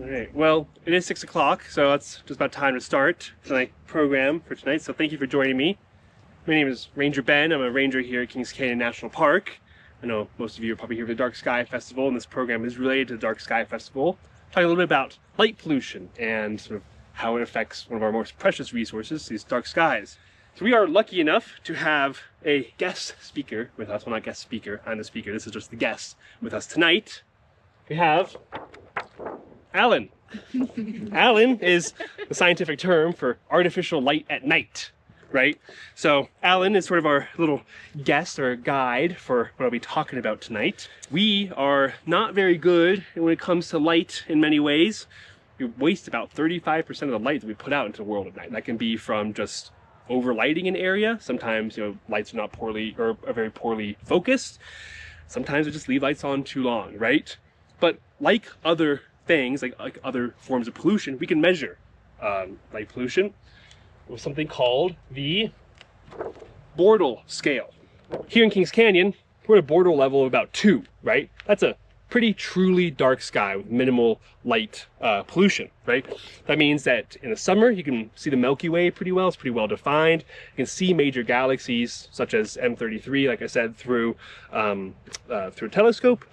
All right, well, it is 6 o'clock, so it's just about time to start tonight's program for tonight. So thank you for joining me. My name is Ranger Ben. I'm a ranger here at Kings Canyon National Park. I know most of you are probably here for the Dark Sky Festival, and this program is related to the Dark Sky Festival. Talking a little bit about light pollution and sort of how it affects one of our most precious resources, these dark skies. So we are lucky enough to have a guest speaker with us. Well, not guest speaker, I'm the speaker. This is just the guest with us tonight. We have Alan. Alan is the scientific term for artificial light at night, right? So Alan is sort of our little guest or guide for what I'll be talking about tonight. We are not very good when it comes to light in many ways. We waste about 35% of the light that we put out into the world at night. That can be from just overlighting an area. Sometimes, lights are not poorly or are very poorly focused. Sometimes we just leave lights on too long, right? But like other things, like other forms of pollution, we can measure light pollution with something called the Bortle scale. Here in Kings Canyon, we're at a Bortle level of about 2, right? That's a pretty truly dark sky with minimal light pollution, right? That means that in the summer, you can see the Milky Way pretty well. It's pretty well defined. You can see major galaxies such as M33, like I said, through a telescope.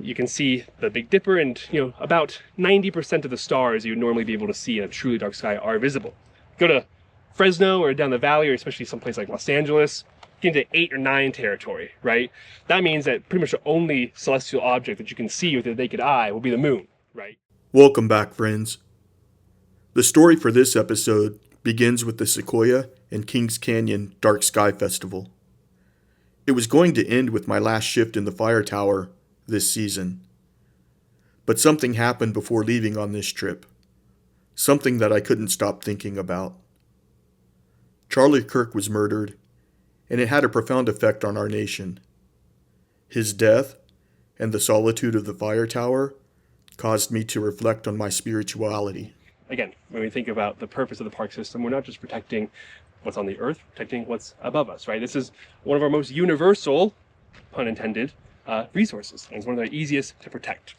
You can see the Big Dipper, and about 90% of the stars you would normally be able to see in a truly dark sky are visible. Go to Fresno or down the valley, or especially someplace like Los Angeles, get into 8 or 9 territory, right? That means that pretty much the only celestial object that you can see with the naked eye will be the moon, right? Welcome back, friends. The story for this episode begins with the Sequoia and Kings Canyon Dark Sky Festival. It was going to end with my last shift in the fire tower this season. But something happened before leaving on this trip. Something that I couldn't stop thinking about. Charlie Kirk was murdered, and it had a profound effect on our nation. His death and the solitude of the fire tower caused me to reflect on my spirituality. Again, when we think about the purpose of the park system, we're not just protecting what's on the earth, protecting what's above us, right? This is one of our most universal, pun intended, resources, and it's one of the easiest to protect.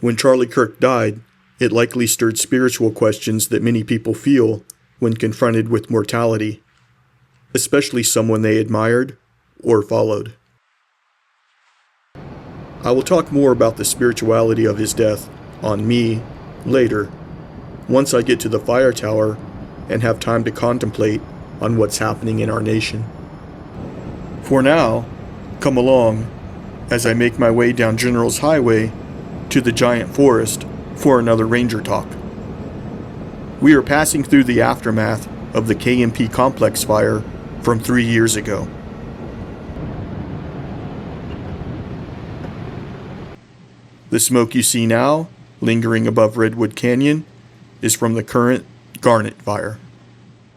When Charlie Kirk died, it likely stirred spiritual questions that many people feel when confronted with mortality, especially someone they admired or followed. I will talk more about the spirituality of his death on me later, once I get to the fire tower and have time to contemplate on what's happening in our nation. For now, come along as I make my way down General's Highway to the giant forest for another ranger talk. We are passing through the aftermath of the KMP complex fire from 3 years ago. The smoke you see now, lingering above Redwood Canyon, is from the current Garnet fire.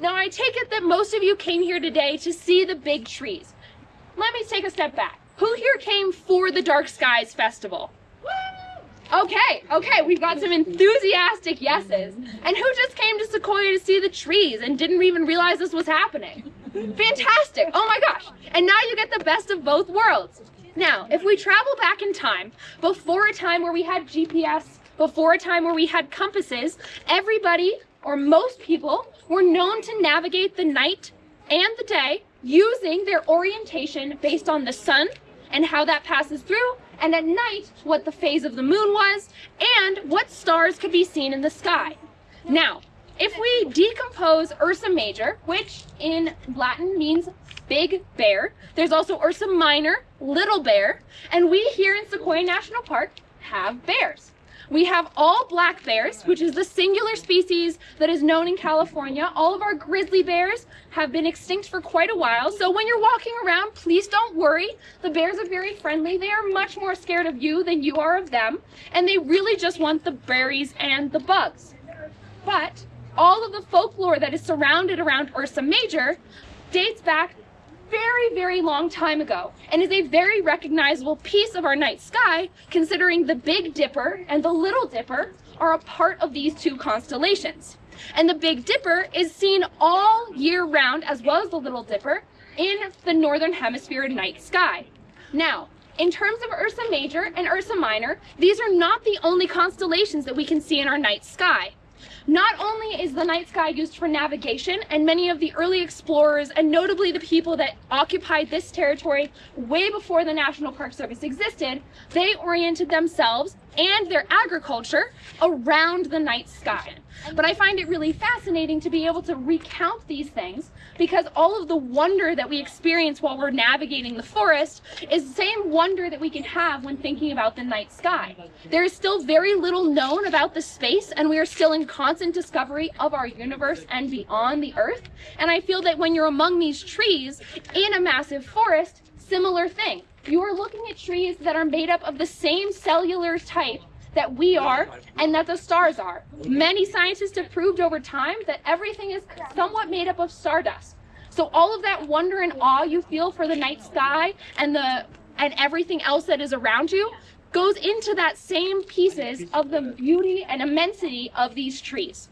Now I take it that most of you came here today to see the big trees. Let me take a step back. Who here came for the Dark Skies Festival? Okay, we've got some enthusiastic yeses. And who just came to Sequoia to see the trees and didn't even realize this was happening? Fantastic, oh my gosh. And now you get the best of both worlds. Now, if we travel back in time, before a time where we had GPS, before a time where we had compasses, everybody, or most people, were known to navigate the night and the day using their orientation based on the sun and how that passes through, and at night, what the phase of the moon was, and what stars could be seen in the sky. Now, if we decompose Ursa Major, which in Latin means big bear, there's also Ursa Minor, little bear, and we here in Sequoia National Park have bears. We have all black bears, which is the singular species that is known in California. All of our grizzly bears have been extinct for quite a while. So when you're walking around, please don't worry. The bears are very friendly. They are much more scared of you than you are of them. And they really just want the berries and the bugs. But all of the folklore that is surrounded around Ursa Major dates back very, very long time ago and is a very recognizable piece of our night sky, considering the Big Dipper and the Little Dipper are a part of these two constellations. And the Big Dipper is seen all year round, as well as the Little Dipper, in the Northern Hemisphere night sky. Now, In terms of Ursa Major and Ursa Minor, these are not the only constellations that we can see in our night sky. Not only is the night sky used for navigation, and many of the early explorers, and notably the people that occupied this territory way before the National Park Service existed, they oriented themselves and their agriculture around the night sky. But I find it really fascinating to be able to recount these things, because all of the wonder that we experience while we're navigating the forest is the same wonder that we can have when thinking about the night sky. There is still very little known about the space, and we are still in constant discovery of our universe and beyond the Earth. And I feel that when you're among these trees in a massive forest, similar thing. You are looking at trees that are made up of the same cellular type that we are and that the stars are. Many scientists have proved over time that everything is somewhat made up of stardust. So all of that wonder and awe you feel for the night sky and everything else that is around you goes into that same pieces of the beauty and immensity of these trees.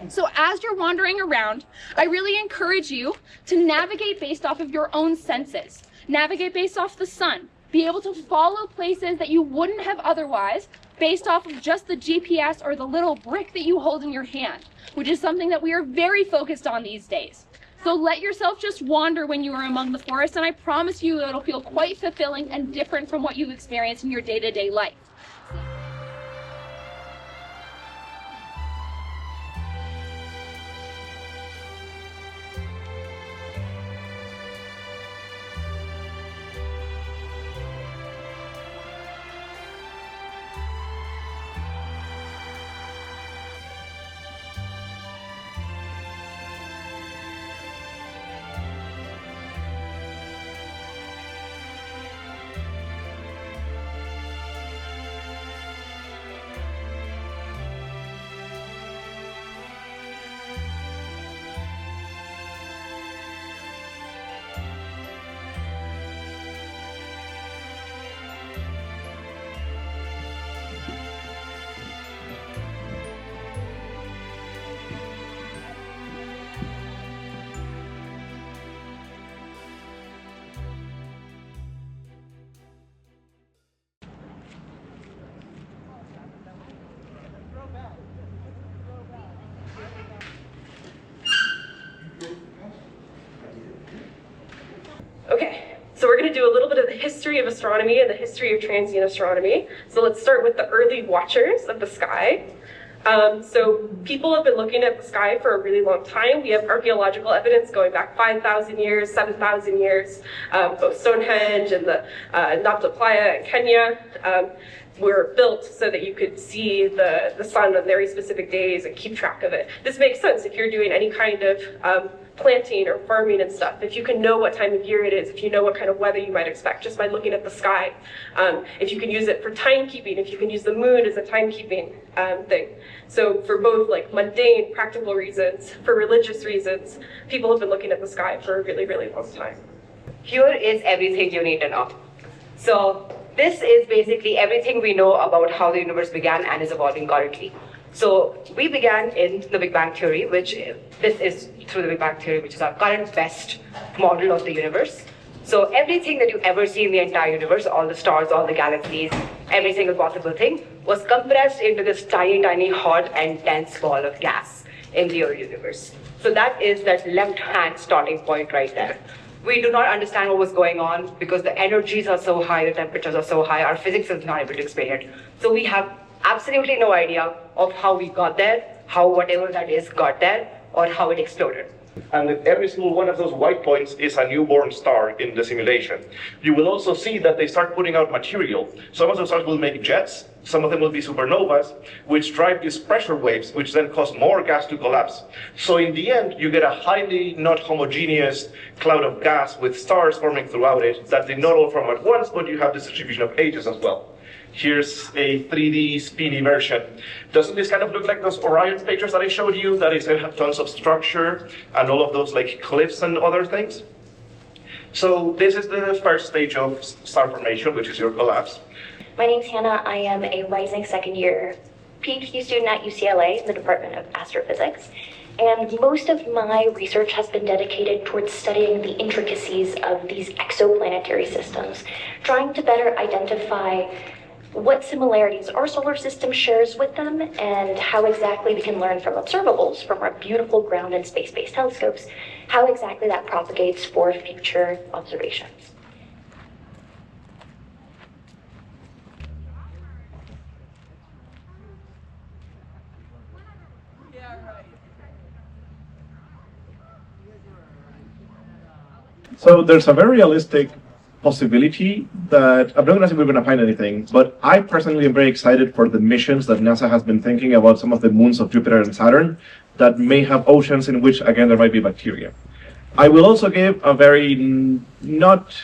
So as you're wandering around, I really encourage you to navigate based off of your own senses. Navigate based off the sun. Be able to follow places that you wouldn't have otherwise based off of just the GPS or the little brick that you hold in your hand, which is something that we are very focused on these days. So let yourself just wander when you are among the forest, and I promise you it'll feel quite fulfilling and different from what you experience in your day-to-day life. Okay, so we're going to do a little bit of the history of astronomy and the history of transient astronomy. So let's start with the early watchers of the sky. So people have been looking at the sky for a really long time. We have archaeological evidence going back 5,000 years, 7,000 years. Both Stonehenge and the Nabta Playa in Kenya were built so that you could see the sun on very specific days and keep track of it. This makes sense if you're doing any kind of planting or farming and stuff. If you can know what time of year it is, if you know what kind of weather you might expect just by looking at the sky, if you can use it for timekeeping, if you can use the moon as a timekeeping thing. So for both like mundane, practical reasons, for religious reasons, people have been looking at the sky for a really, really long time. Here is everything you need to know. So this is basically everything we know about how the universe began and is evolving currently. So we began in the Big Bang Theory, which this is through the Big Bang Theory, which is our current best model of the universe. So everything that you ever see in the entire universe, all the stars, all the galaxies, every single possible thing, was compressed into this tiny, tiny, hot and dense ball of gas in the early universe. So that is that left-hand starting point right there. We do not understand what was going on because the energies are so high, the temperatures are so high, our physics is not able to explain it. So we have absolutely no idea of how we got there, how whatever that is got there, or how it exploded. And every single one of those white points is a newborn star in the simulation. You will also see that they start putting out material. Some of the stars will make jets, some of them will be supernovas, which drive these pressure waves, which then cause more gas to collapse. So in the end, you get a highly not homogeneous cloud of gas with stars forming throughout it that they not all form at once, but you have this distribution of ages as well. Here's a 3D spinny version. Doesn't this kind of look like those Orion pictures that I showed you? That is, they have tons of structure and all of those like cliffs and other things. So this is the first stage of star formation, which is your collapse. My name's Hannah. I am a rising second year PhD student at UCLA in the Department of Astrophysics. And most of my research has been dedicated towards studying the intricacies of these exoplanetary systems, trying to better identify what similarities our solar system shares with them and how exactly we can learn from observables from our beautiful ground and space-based telescopes, how exactly that propagates for future observations. So there's a very realistic possibility that I'm not going to say we're going to find anything, but I personally am very excited for the missions that NASA has been thinking about some of the moons of Jupiter and Saturn that may have oceans in which, again, there might be bacteria. I will also give a very not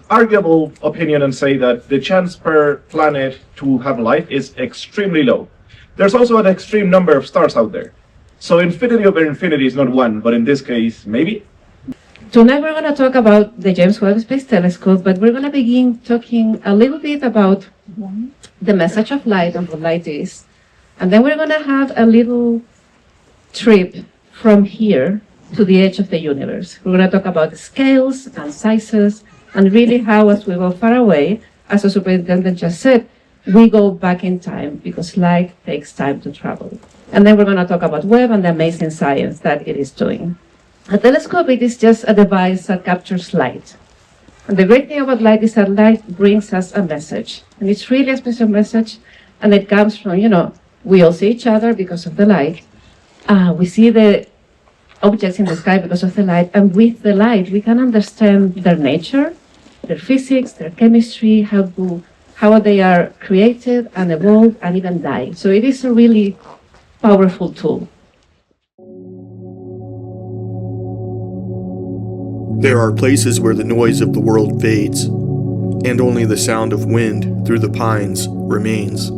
arguable opinion and say that the chance per planet to have life is extremely low. There's also an extreme number of stars out there. So infinity over infinity is not one, but in this case, maybe. Tonight we're going to talk about the James Webb Space Telescope, but we're going to begin talking a little bit about the message of light and what light is. And then we're going to have a little trip from here to the edge of the universe. We're going to talk about the scales and sizes and really how, as we go far away, as the superintendent just said, we go back in time because light takes time to travel. And then we're going to talk about Webb and the amazing science that it is doing. A telescope, it is just a device that captures light. And the great thing about light is that light brings us a message. And it's really a special message. And it comes from, we all see each other because of the light. We see the objects in the sky because of the light. And with the light, we can understand their nature, their physics, their chemistry, how they are created and evolve and even die. So it is a really powerful tool. There are places where the noise of the world fades, and only the sound of wind through the pines remains.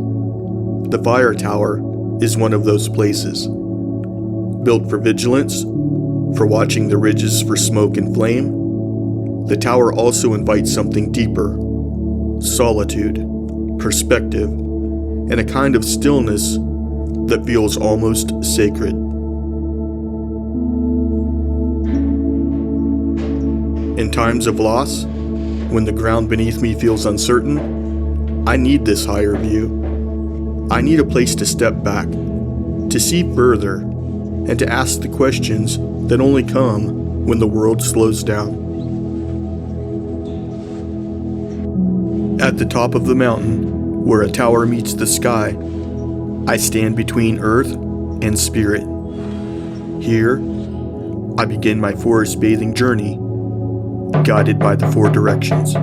The fire tower is one of those places. Built for vigilance, for watching the ridges for smoke and flame, the tower also invites something deeper: solitude, perspective, and a kind of stillness that feels almost sacred. In times of loss, when the ground beneath me feels uncertain, I need this higher view. I need a place to step back, to see further, and to ask the questions that only come when the world slows down. At the top of the mountain, where a tower meets the sky, I stand between earth and spirit. Here, I begin my forest bathing journey, guided by the four directions.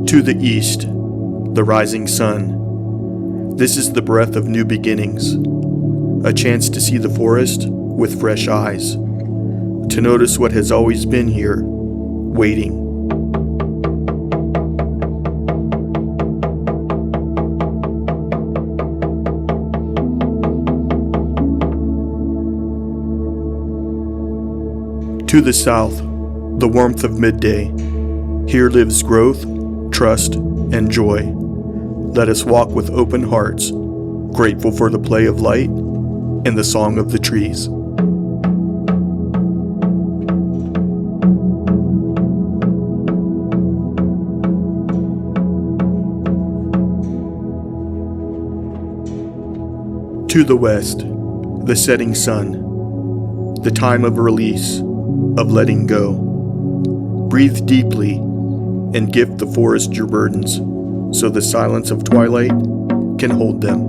To the east, the rising sun. This is the breath of new beginnings, a chance to see the forest with fresh eyes, to notice what has always been here, waiting. To the south, the warmth of midday. Here lives growth, trust, and joy. Let us walk with open hearts, grateful for the play of light and the song of the trees. To the west, the setting sun, the time of release, of letting go. Breathe deeply and gift the forest your burdens, so the silence of twilight can hold them.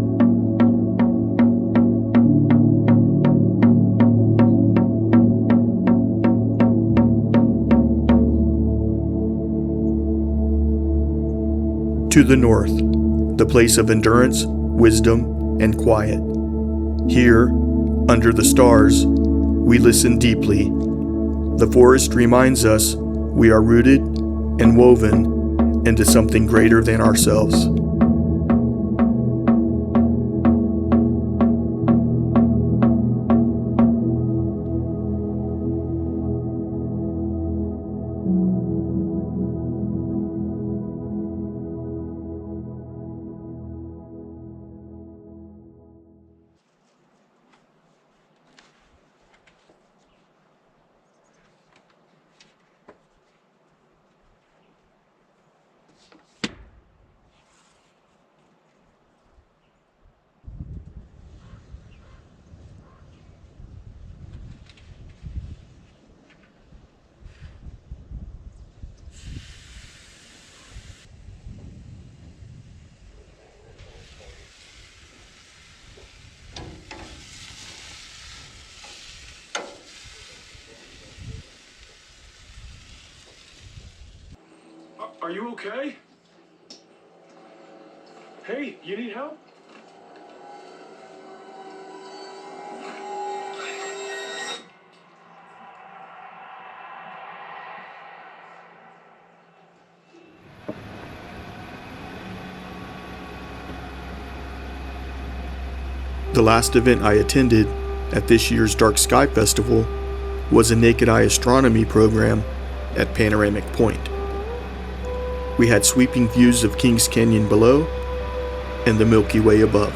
To the north, the place of endurance, wisdom, and quiet. Here, under the stars, we listen deeply. The forest reminds us we are rooted and woven into something greater than ourselves. Are you okay? Hey, you need help? The last event I attended at this year's Dark Sky Festival was a naked eye astronomy program at Panoramic Point. We had sweeping views of Kings Canyon below and the Milky Way above.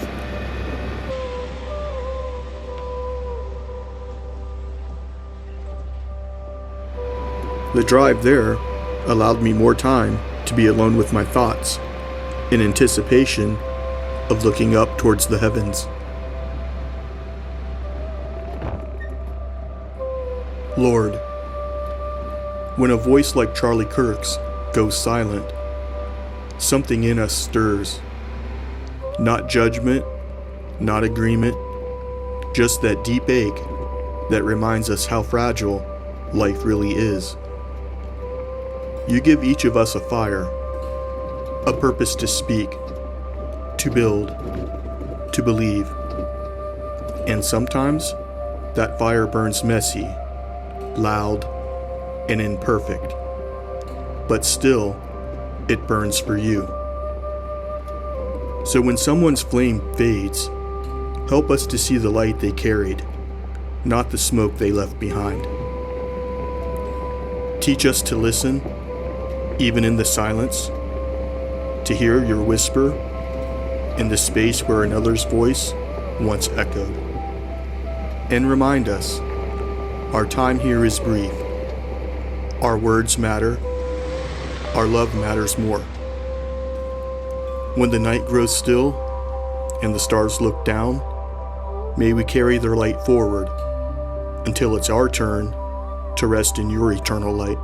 The drive there allowed me more time to be alone with my thoughts in anticipation of looking up towards the heavens. Lord, when a voice like Charlie Kirk's goes silent, something in us stirs. Not judgment, not agreement, just that deep ache that reminds us how fragile life really is. You give each of us a fire, a purpose to speak, to build, to believe. And sometimes that fire burns messy, loud, and imperfect, but still, it burns for you. So when someone's flame fades, help us to see the light they carried, not the smoke they left behind. Teach us to listen, even in the silence, to hear your whisper in the space where another's voice once echoed. And remind us, our time here is brief. Our words matter. Our love matters more. When the night grows still and the stars look down, may we carry their light forward until it's our turn to rest in your eternal light.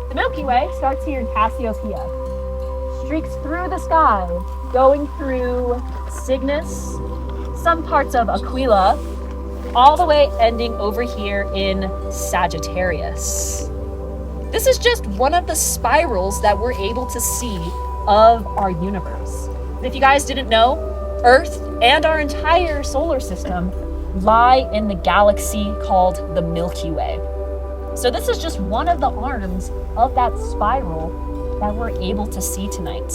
The Milky Way starts here in Cassiopeia, streaks through the sky, going through Cygnus, some parts of Aquila, all the way ending over here in Sagittarius. This is just one of the spirals that we're able to see of our universe. And if you guys didn't know, Earth and our entire solar system lie in the galaxy called the Milky Way. So this is just one of the arms of that spiral that we're able to see tonight.